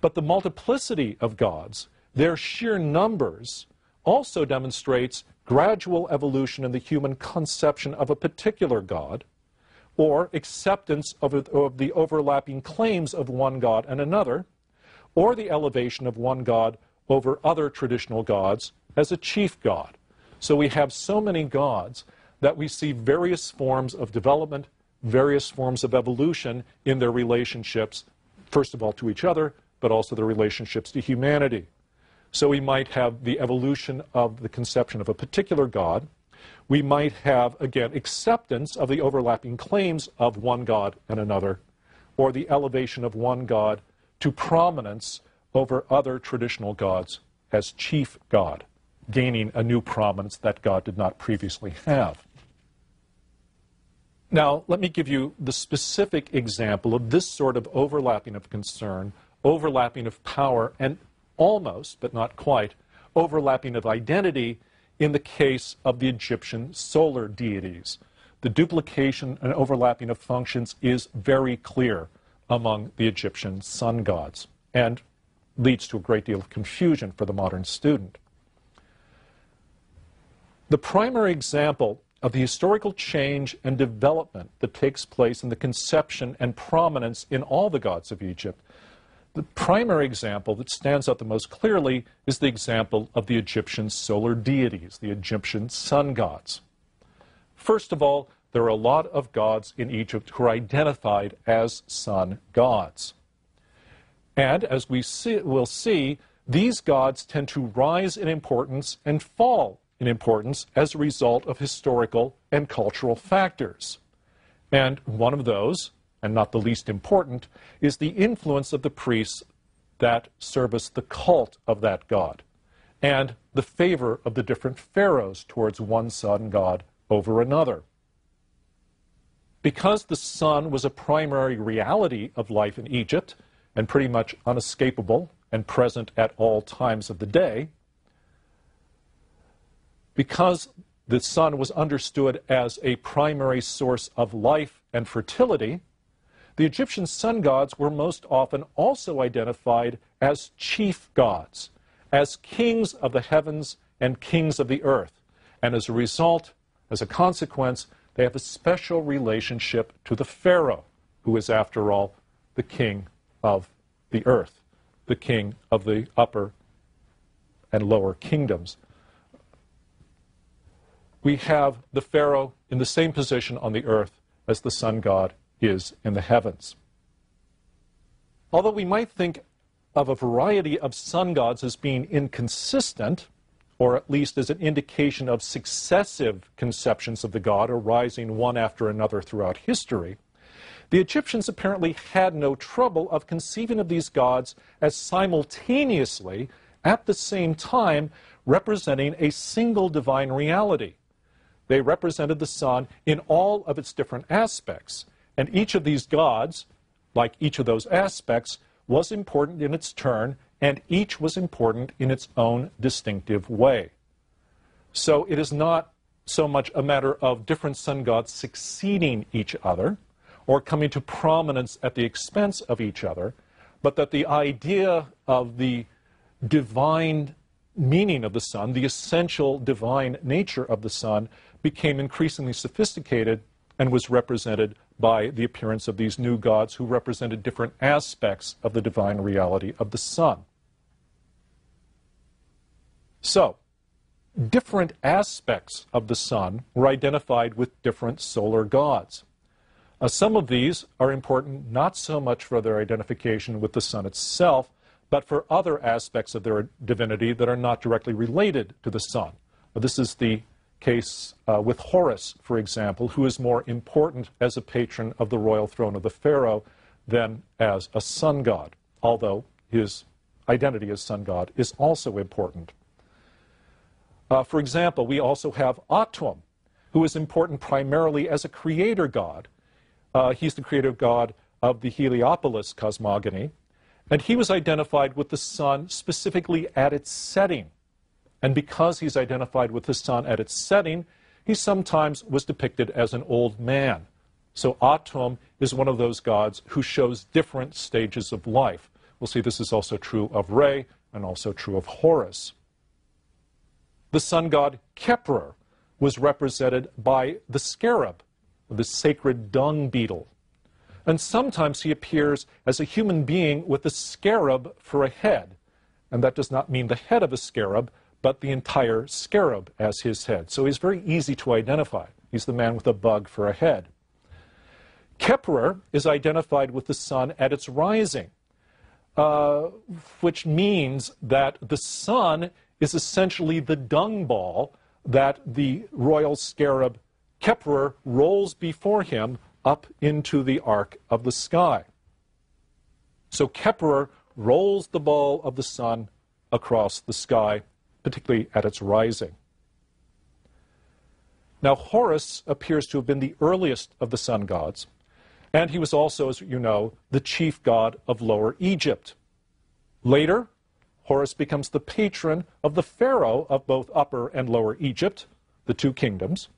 But the multiplicity of gods, their sheer numbers, also demonstrates gradual evolution in the human conception of a particular god, or acceptance of the overlapping claims of one god and another, or the elevation of one god over other traditional gods as a chief god. So we have so many gods that we see various forms of development, various forms of evolution in their relationships, first of all to each other, but also their relationships to humanity. So we might have the evolution of the conception of a particular god. We might have, again, acceptance of the overlapping claims of one god and another, or the elevation of one god to prominence over other traditional gods as chief god, gaining a new prominence that God did not previously have. Now, let me give you the specific example of this sort of overlapping of concern, overlapping of power, and almost, but not quite, overlapping of identity in the case of the Egyptian solar deities. The duplication and overlapping of functions is very clear among the Egyptian sun gods and leads to a great deal of confusion for the modern student. The primary example of the historical change and development that takes place in the conception and prominence in all the gods of Egypt, the primary example that stands out the most clearly is the example of the Egyptian solar deities, the Egyptian sun gods. First of all, there are a lot of gods in Egypt who are identified as sun gods. And as we'll see, these gods tend to rise in importance and fall in importance as a result of historical and cultural factors. And one of those, and not the least important, is the influence of the priests that service the cult of that god, and the favor of the different pharaohs towards one sun god over another. Because the sun was a primary reality of life in Egypt, and pretty much unescapable and present at all times of the day, because the sun was understood as a primary source of life and fertility, the Egyptian sun gods were most often also identified as chief gods, as kings of the heavens and kings of the earth. And as a result, as a consequence, they have a special relationship to the pharaoh, who is, after all, the king of the earth, the king of the upper and lower kingdoms. We have the pharaoh in the same position on the earth as the sun god is in the heavens. Although we might think of a variety of sun gods as being inconsistent, or at least as an indication of successive conceptions of the god arising one after another throughout history, the Egyptians apparently had no trouble of conceiving of these gods as simultaneously, at the same time, representing a single divine reality. They represented the sun in all of its different aspects, and each of these gods, like each of those aspects, was important in its turn, and each was important in its own distinctive way. So it is not so much a matter of different sun gods succeeding each other, or coming to prominence at the expense of each other, but that the idea of the divine meaning of the sun, the essential divine nature of the sun, became increasingly sophisticated and was represented by the appearance of these new gods who represented different aspects of the divine reality of the sun. So, different aspects of the sun were identified with different solar gods. Some of these are important not so much for their identification with the sun itself, but for other aspects of their divinity that are not directly related to the sun. This is the case with Horus, for example, who is more important as a patron of the royal throne of the pharaoh than as a sun god, although his identity as sun god is also important. For example, we also have Atum, who is important primarily as a creator god. He's the creator god of the Heliopolis cosmogony, and he was identified with the sun specifically at its setting. And because he's identified with the sun at its setting, he sometimes was depicted as an old man. So Atum is one of those gods who shows different stages of life, We'll see this is also true of Re and also true of Horus. The sun god Kepler was represented by the scarab, the sacred dung beetle. And sometimes he appears as a human being with a scarab for a head. And that does not mean the head of a scarab, but the entire scarab as his head. So he's very easy to identify. He's the man with a bug for a head. Kepler is identified with the sun at its rising, which means that the sun is essentially the dung ball that the royal scarab Kepler rolls before him up into the arc of the sky. So Kepler rolls the ball of the sun across the sky, particularly at its rising. Now, Horus appears to have been the earliest of the sun gods, and he was also, as you know, the chief god of Lower Egypt. Later, Horus becomes the patron of the pharaoh of both Upper and Lower Egypt, the two kingdoms,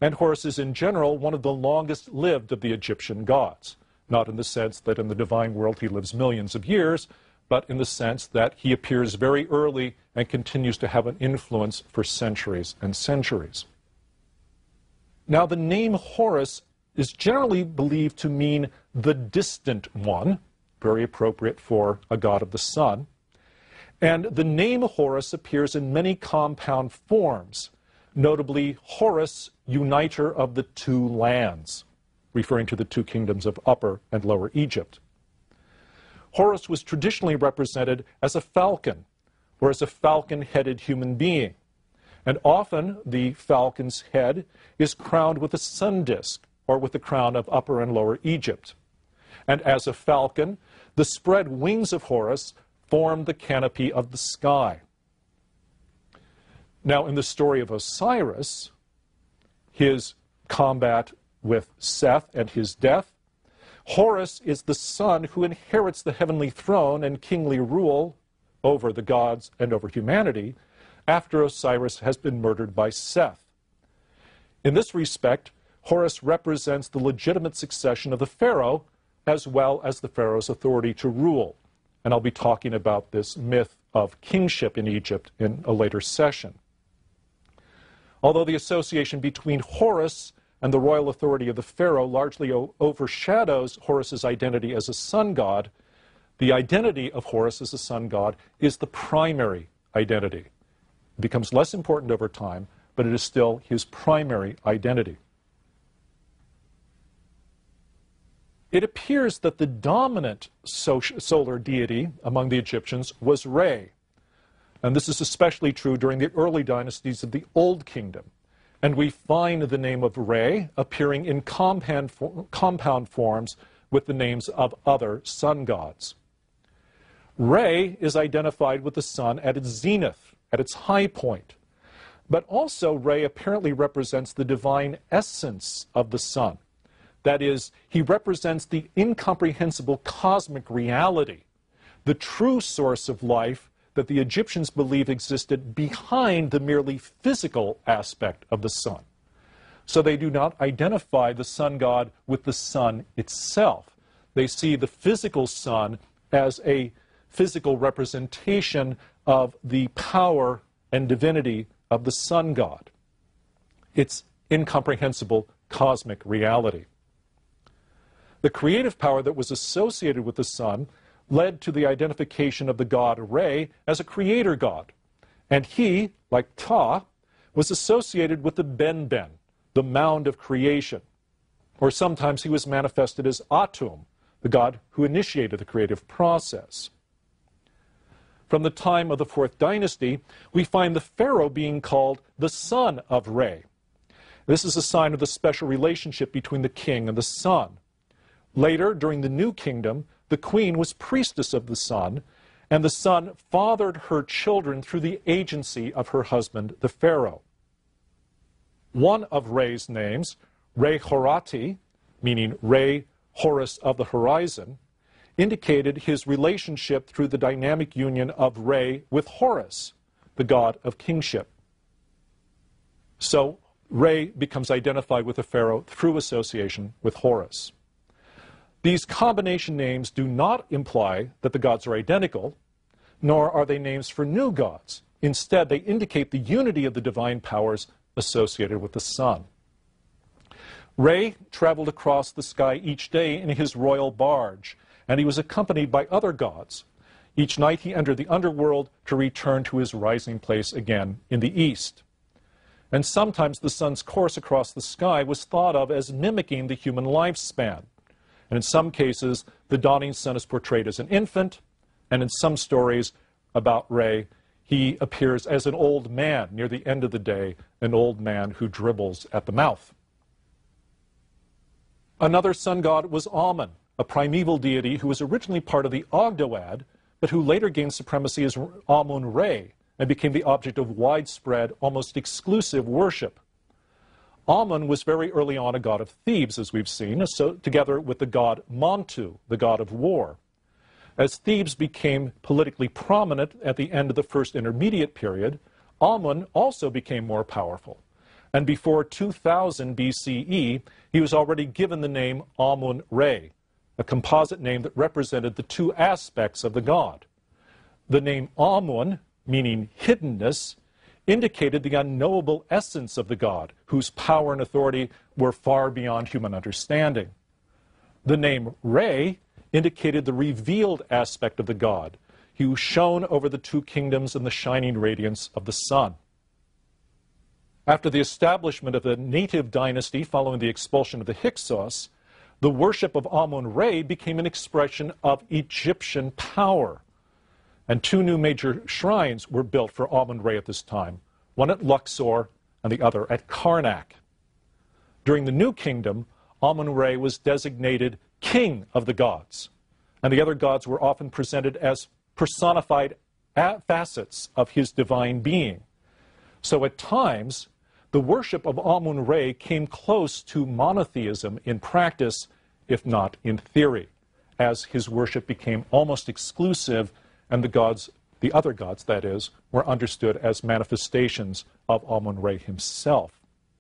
and Horus is in general one of the longest lived of the Egyptian gods, not in the sense that in the divine world he lives millions of years, but in the sense that he appears very early and continues to have an influence for centuries and centuries. Now, the name Horus is generally believed to mean the distant one, very appropriate for a god of the sun. And the name Horus appears in many compound forms, notably Horus, uniter of the two lands, referring to the two kingdoms of Upper and Lower Egypt. Horus was traditionally represented as a falcon, or as a falcon-headed human being. And often the falcon's head is crowned with a sun disk, or with the crown of Upper and Lower Egypt. And as a falcon, the spread wings of Horus form the canopy of the sky. Now, in the story of Osiris, his combat with Seth and his death, Horus is the son who inherits the heavenly throne and kingly rule over the gods and over humanity after Osiris has been murdered by Seth. In this respect, Horus represents the legitimate succession of the pharaoh as well as the pharaoh's authority to rule. And I'll be talking about this myth of kingship in Egypt in a later session. Although the association between Horus and the royal authority of the pharaoh largely overshadows Horus's identity as a sun god, the identity of Horus as a sun god is the primary identity. It becomes less important over time, but it is still his primary identity. It appears that the dominant solar deity among the Egyptians was Re. And this is especially true during the early dynasties of the Old Kingdom. And we find the name of Re appearing in compound forms with the names of other sun gods. Re is identified with the sun at its zenith, at its high point. But also Re apparently represents the divine essence of the sun. That is, he represents the incomprehensible cosmic reality, the true source of life that the Egyptians believe existed behind the merely physical aspect of the sun. So they do not identify the sun god with the sun itself. They see the physical sun as a physical representation of the power and divinity of the sun god. It's incomprehensible cosmic reality. The creative power that was associated with the sun led to the identification of the god Re as a creator god. And he, like Ptah, was associated with the Benben, the mound of creation. Or sometimes he was manifested as Atum, the god who initiated the creative process. From the time of the 4th dynasty, we find the pharaoh being called the son of Re. This is a sign of the special relationship between the king and the sun. Later, during the New Kingdom, the queen was priestess of the sun, and the sun fathered her children through the agency of her husband, the pharaoh. One of Re's names, Re Horati, meaning Re, Horus of the horizon, indicated his relationship through the dynamic union of Re with Horus, the god of kingship. So Re becomes identified with the pharaoh through association with Horus. These combination names do not imply that the gods are identical, nor are they names for new gods. Instead, they indicate the unity of the divine powers associated with the sun. Re traveled across the sky each day in his royal barge, and he was accompanied by other gods. Each night he entered the underworld to return to his rising place again in the east. And sometimes the sun's course across the sky was thought of as mimicking the human lifespan. And in some cases, the dawning sun is portrayed as an infant, and in some stories about Re, he appears as an old man near the end of the day, an old man who dribbles at the mouth. Another sun god was Amun, a primeval deity who was originally part of the Ogdoad, but who later gained supremacy as Amun-Re and became the object of widespread, almost exclusive worship. Amun was very early on a god of Thebes, as we've seen, together with the god Montu, the god of war. As Thebes became politically prominent at the end of the First Intermediate Period, Amun also became more powerful. And before 2000 BCE, he was already given the name Amun-Re, a composite name that represented the two aspects of the god. The name Amun, meaning hiddenness, indicated the unknowable essence of the god, whose power and authority were far beyond human understanding. The name Re indicated the revealed aspect of the god, who shone over the two kingdoms in the shining radiance of the sun. After the establishment of the native dynasty following the expulsion of the Hyksos, the worship of Amun-Re became an expression of Egyptian power. And two new major shrines were built for Amun-Re at this time, one at Luxor and the other at Karnak. During the New Kingdom, Amun-Re was designated king of the gods, and the other gods were often presented as personified facets of his divine being. So at times, the worship of Amun-Re came close to monotheism in practice, if not in theory, as his worship became almost exclusive and the other gods, that is, were understood as manifestations of Amun-Re himself.